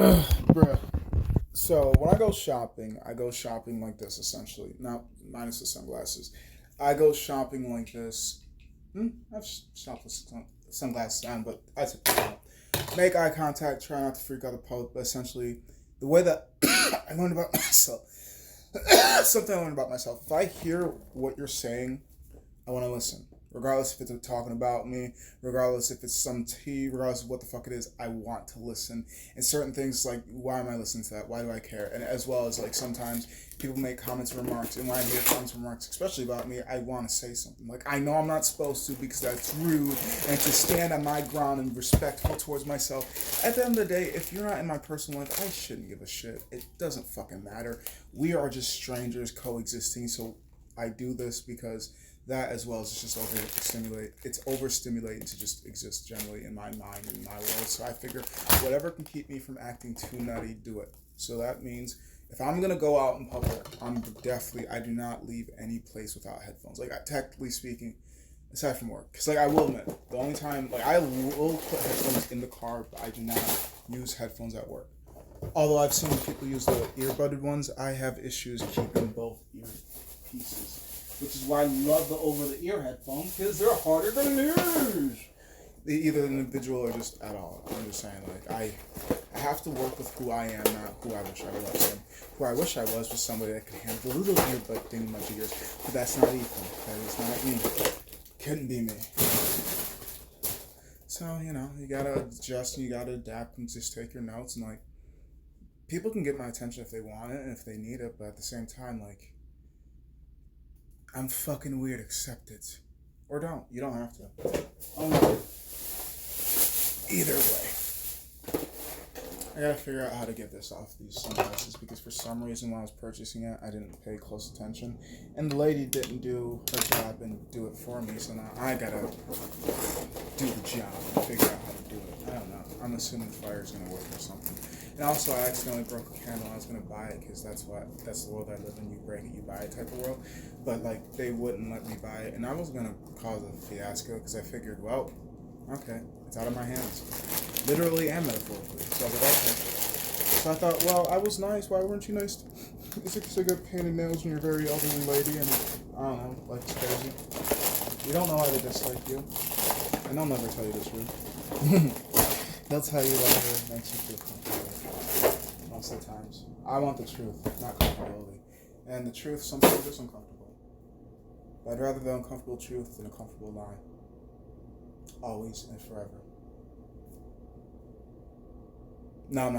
Bruh. So when I go shopping like this essentially. Not minus the sunglasses. I go shopping like this. I've shopped with sunglasses on, but I took them out. Make eye contact, try not to freak out the public, but essentially, the way that I learned about myself, something I learned about myself. If I hear what you're saying, I want to listen. Regardless if it's talking about me, regardless if it's some tea, regardless of what the fuck it is, I want to listen. And certain things like, why am I listening to that? Why do I care? And as well as like sometimes people make comments and remarks, and when I hear comments and remarks, especially about me, I want to say something. Like I know I'm not supposed to because that's rude, and to stand on my ground and respectful towards myself. At the end of the day, if you're not in my personal life, I shouldn't give a shit. It doesn't fucking matter. We are just strangers coexisting, so I do this because that as well as it's just overstimulate. It's overstimulating to just exist generally in my mind and in my world. So I figure whatever can keep me from acting too nutty, do it. So that means if I'm gonna go out in public, I do not leave any place without headphones. Like technically speaking, aside from work, because like I will admit, the only time like I will put headphones in the car, but I do not use headphones at work. Although I've seen people use the earbudded ones, I have issues keeping both ear pieces. Which is why I love the over-the-ear headphones, because they're harder to lose. Either individual or just at all. I'm just saying, like, I have to work with who I am, not who I wish I was. And who I wish I was somebody that could handle the little earbud thing in my ears. But that's not Ethan. That is not me. Couldn't be me. So, you gotta adjust and you gotta adapt and just take your notes. And, like, people can get my attention if they want it and if they need it. But at the same time, like, I'm fucking weird, accept it. Or don't. You don't have to. Oh, either way. I gotta figure out how to get this off these sunglasses because for some reason when I was purchasing it, I didn't pay close attention. And the lady didn't do her job and do it for me, so now I gotta do the job and figure out how to do it. I don't know. I'm assuming the fire's gonna work or something. And also, I accidentally broke a candle. I was gonna buy it because that's the world I live in. You break it, you buy it type of world. But like, they wouldn't let me buy it, and I was gonna cause a fiasco because I figured, well, okay, it's out of my hands, literally and metaphorically. So I was like, okay. So I thought, well, I was nice. Why weren't you nice? It's like you got painted nails when you're a very elderly lady, and I don't know, life's crazy. You don't know why they dislike you, and they'll never tell you the truth. They'll tell you whatever makes you feel comfortable. Most of the times, I want the truth, not comfortability. And the truth sometimes is uncomfortable. But I'd rather the uncomfortable truth than a comfortable lie. Always and forever. No, I'm not.